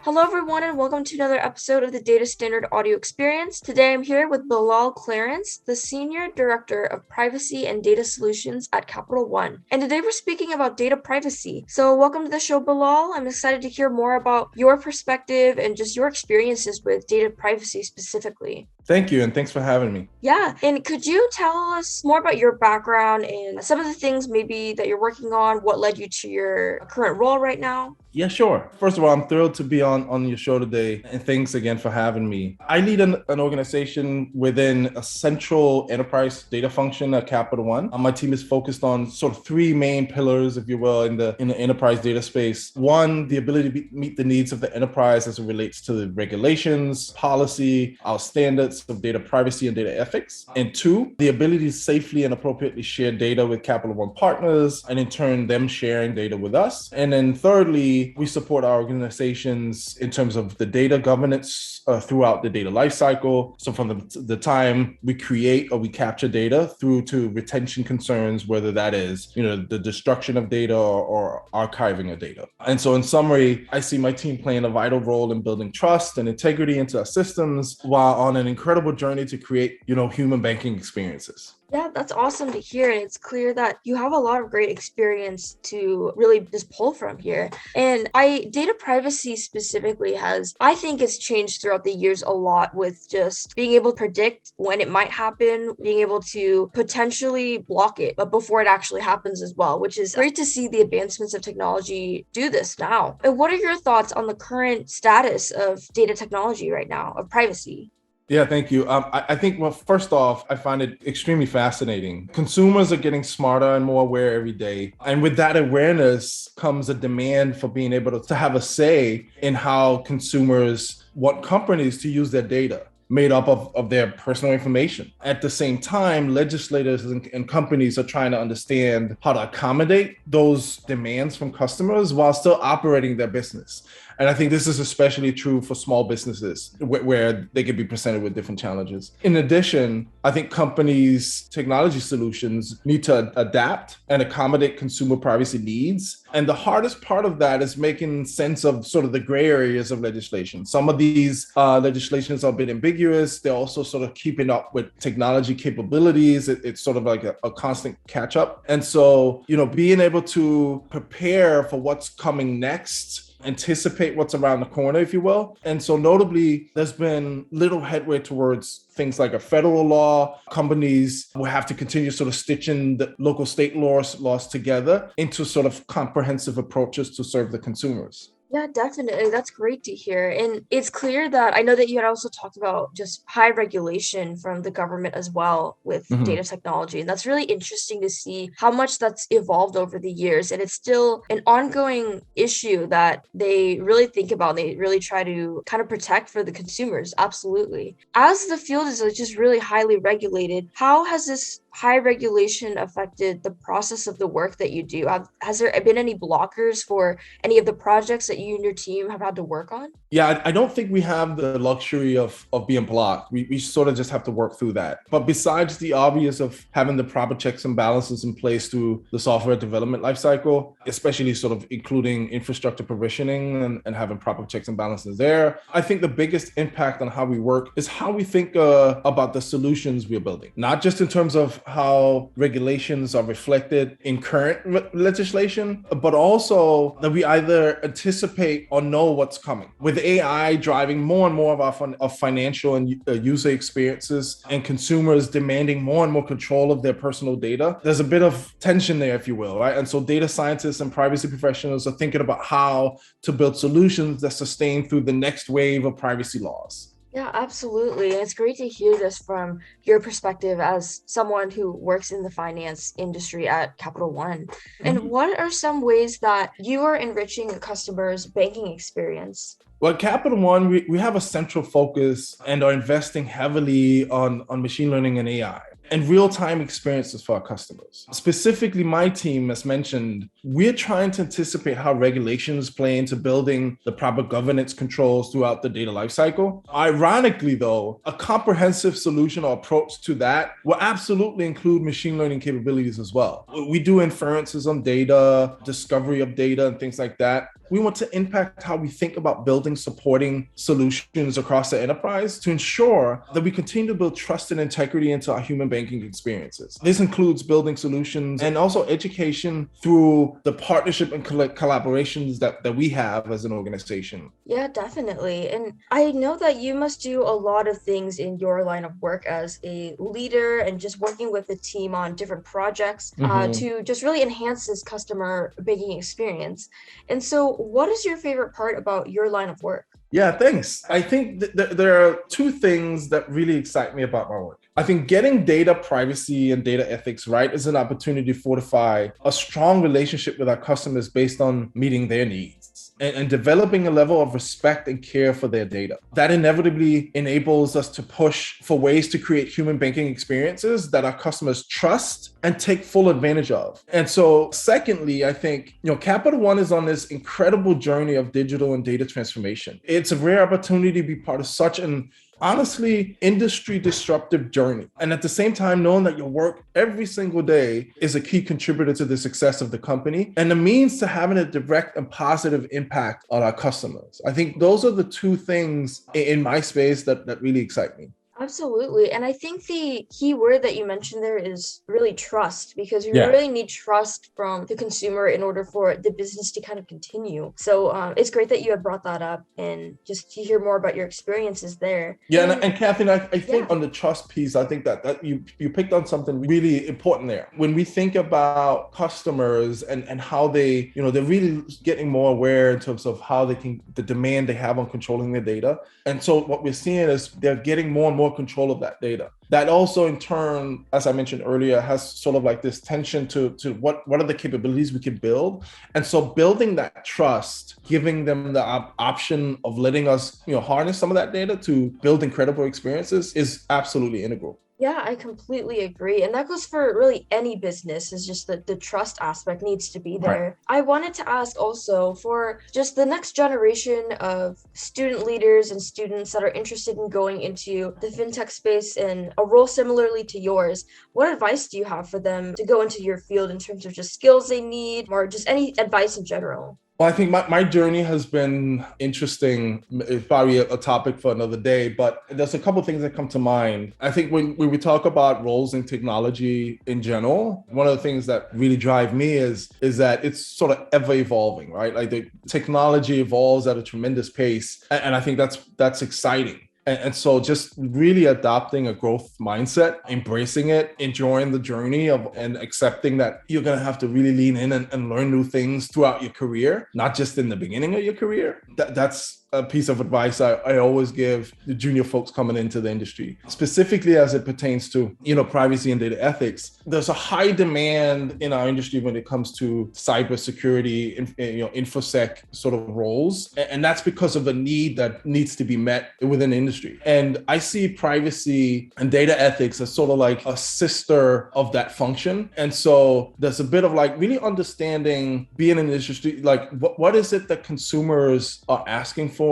Hello, everyone, and welcome to another episode of the Data Standard Audio Experience. Today, I'm here with Bilal Clarence, the Senior Director of Privacy and Data Solutions at Capital One. And today, we're speaking about data privacy. So, welcome to the show, Bilal. I'm excited to hear more about your perspective and just your experiences with data privacy specifically. Thank you, and thanks for having me. Yeah, and could you tell us more about your background and some of the things maybe that you're working on? What led you to your current role right now? Yeah, sure. First of all, I'm thrilled to be on your show today, and thanks again for having me. I lead an organization within a central enterprise data function at Capital One. My team is focused on sort of three main pillars, if you will, in the enterprise data space. One, the ability to meet the needs of the enterprise as it relates to the regulations, policy, our standards of data privacy and data ethics. And two, the ability to safely and appropriately share data with Capital One partners, and in turn, them sharing data with us. And then thirdly, we support our organizations in terms of the data governance throughout the data lifecycle. So from the time we create or we capture data through to retention concerns, whether that is, the destruction of data or archiving of data. And so in summary, I see my team playing a vital role in building trust and integrity into our systems while on an incredible journey to create, human banking experiences. Yeah, that's awesome to hear. And it's clear that you have a lot of great experience to really just pull from here. And data privacy specifically I think it's changed throughout the years a lot with just being able to predict when it might happen, being able to potentially block it, but before it actually happens as well, which is great to see the advancements of technology do this now. And what are your thoughts on the current status of data technology right now, of privacy? Yeah, thank you. I think, well, first off, I find it extremely fascinating. Consumers are getting smarter and more aware every day. And with that awareness comes a demand for being able to have a say in how consumers want companies to use their data made up of their personal information. At the same time, legislators and companies are trying to understand how to accommodate those demands from customers while still operating their business. And I think this is especially true for small businesses where they could be presented with different challenges. In addition, I think companies' technology solutions need to adapt and accommodate consumer privacy needs. And the hardest part of that is making sense of sort of the gray areas of legislation. Some of these legislations are a bit ambiguous. They're also sort of keeping up with technology capabilities. It's sort of like a constant catch up. And so, being able to prepare for what's coming next, anticipate what's around the corner, if you will. And so notably, there's been little headway towards things like a federal law. Companies will have to continue sort of stitching the local state laws together into sort of comprehensive approaches to serve the consumers. Yeah, definitely. That's great to hear. And it's clear that I know that you had also talked about just high regulation from the government as well with data technology. And that's really interesting to see how much that's evolved over the years. And it's still an ongoing issue that they really think about. And they really try to kind of protect for the consumers. Absolutely. As the field is just really highly regulated, how has this high regulation affected the process of the work that you do? Has there been any blockers for any of the projects that you and your team have had to work on? Yeah, I don't think we have the luxury of being blocked. We sort of just have to work through that. But besides the obvious of having the proper checks and balances in place through the software development lifecycle, especially sort of including infrastructure provisioning and having proper checks and balances there, I think the biggest impact on how we work is how we think about the solutions we're building, not just in terms of how regulations are reflected in current legislation, but also that we either anticipate or know what's coming. With AI driving more and more of our financial and user experiences and consumers demanding more and more control of their personal data, there's a bit of tension there, if you will, right? And so data scientists and privacy professionals are thinking about how to build solutions that sustain through the next wave of privacy laws. Yeah, absolutely. And it's great to hear this from your perspective as someone who works in the finance industry at Capital One. And what are some ways that you are enriching a customer's banking experience? Well, at Capital One, we have a central focus and are investing heavily on machine learning and AI and real-time experiences for our customers. Specifically, my team, as mentioned, we're trying to anticipate how regulations play into building the proper governance controls throughout the data lifecycle. Ironically, though, a comprehensive solution or approach to that will absolutely include machine learning capabilities as well. We do inferences on data, discovery of data, and things like that. we want to impact how we think about building, supporting solutions across the enterprise to ensure that we continue to build trust and integrity into our human banking experiences. This includes building solutions and also education through the partnership and collaborations that we have as an organization. Yeah, definitely. And I know that you must do a lot of things in your line of work as a leader and just working with the team on different projects to just really enhance this customer banking experience. And so, what is your favorite part about your line of work? Yeah, thanks. I think there are two things that really excite me about my work. I think getting data privacy and data ethics right is an opportunity to fortify a strong relationship with our customers based on meeting their needs and developing a level of respect and care for their data. That inevitably enables us to push for ways to create human banking experiences that our customers trust and take full advantage of. And so secondly, I think, Capital One is on this incredible journey of digital and data transformation. It's a rare opportunity to be part of such an honestly industry disruptive journey. And at the same time, knowing that your work every single day is a key contributor to the success of the company and the means to having a direct and positive impact on our customers. I think those are the two things in my space that really excite me. Absolutely. And I think the key word that you mentioned there is really trust, because you Yeah. really need trust from the consumer in order for the business to kind of continue. So it's great that you have brought that up and just to hear more about your experiences there. Yeah, and Catherine, I think Yeah. on the trust piece, I think that you picked on something really important there. When we think about customers and how they're really getting more aware in terms of how the demand they have on controlling their data. And so what we're seeing is they're getting more and more control of that data. That also in turn, as I mentioned earlier, has sort of like this tension to what are the capabilities we can build. And so building that trust, giving them the option of letting us, harness some of that data to build incredible experiences is absolutely integral. Yeah, I completely agree. And that goes for really any business, is just that the trust aspect needs to be Right. there. I wanted to ask also for just the next generation of student leaders and students that are interested in going into the fintech space and a role similarly to yours, what advice do you have for them to go into your field in terms of just skills they need or just any advice in general? Well, I think my journey has been interesting. It's probably a topic for another day, but there's a couple of things that come to mind. I think when we talk about roles in technology in general, one of the things that really drive me is that it's sort of ever evolving, right? Like the technology evolves at a tremendous pace, and I think that's exciting. And so just really adopting a growth mindset, embracing it, enjoying the journey and accepting that you're going to have to really lean in and learn new things throughout your career, not just in the beginning of your career. That's a piece of advice I always give the junior folks coming into the industry, specifically as it pertains to, privacy and data ethics. There's a high demand in our industry when it comes to cybersecurity, infosec sort of roles. And that's because of a need that needs to be met within the industry. And I see privacy and data ethics as sort of like a sister of that function. And so there's a bit of like really understanding being in the industry, like what is it that consumers are asking for,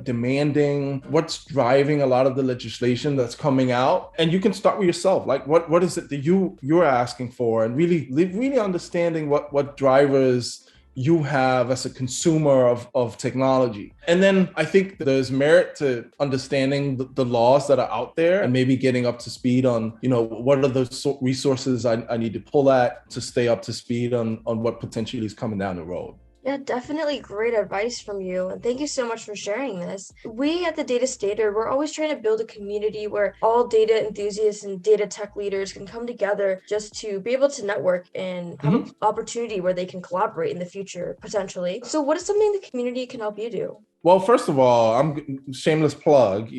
demanding, what's driving a lot of the legislation that's coming out. And you can start with yourself. Like what is it that you're asking for, and really understanding what drivers you have as a consumer of technology. And then I think there's merit to understanding the laws that are out there and maybe getting up to speed on, what are the resources I need to pull at to stay up to speed on what potentially is coming down the road. Yeah, definitely great advice from you. And thank you so much for sharing this. We at the Data Stater, we're always trying to build a community where all data enthusiasts and data tech leaders can come together just to be able to network and have an opportunity where they can collaborate in the future, potentially. So what is something the community can help you do? Well, first of all, I'm shameless plug.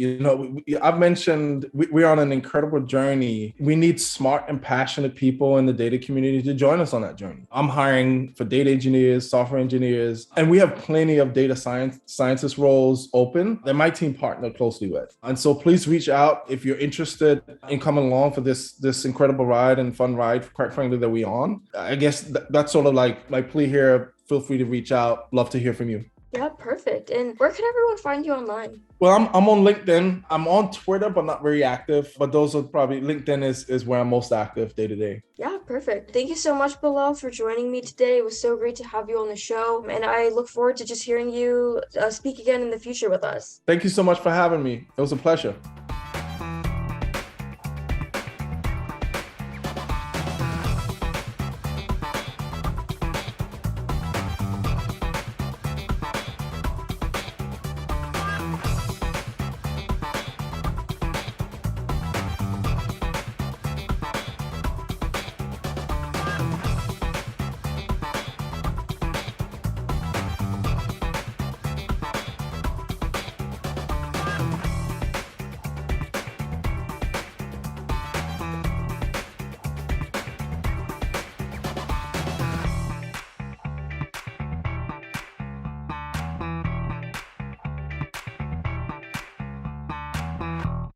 I've mentioned we're on an incredible journey. We need smart and passionate people in the data community to join us on that journey. I'm hiring for data engineers, software engineers, and we have plenty of data scientist roles open that my team partner closely with. And so please reach out if you're interested in coming along for this incredible ride and fun ride, quite frankly, that we're on. I guess that's sort of like my plea here. Feel free to reach out. Love to hear from you. Yeah, perfect. And where can everyone find you online? Well, I'm on LinkedIn. I'm on Twitter, but not very active. But those are probably LinkedIn is where I'm most active day to day. Yeah, Perfect. Thank you so much, Bilal, for joining me today. It was so great to have you on the show, and I look forward to just hearing you speak again in the future with us. Thank you so much for having me. It was a pleasure.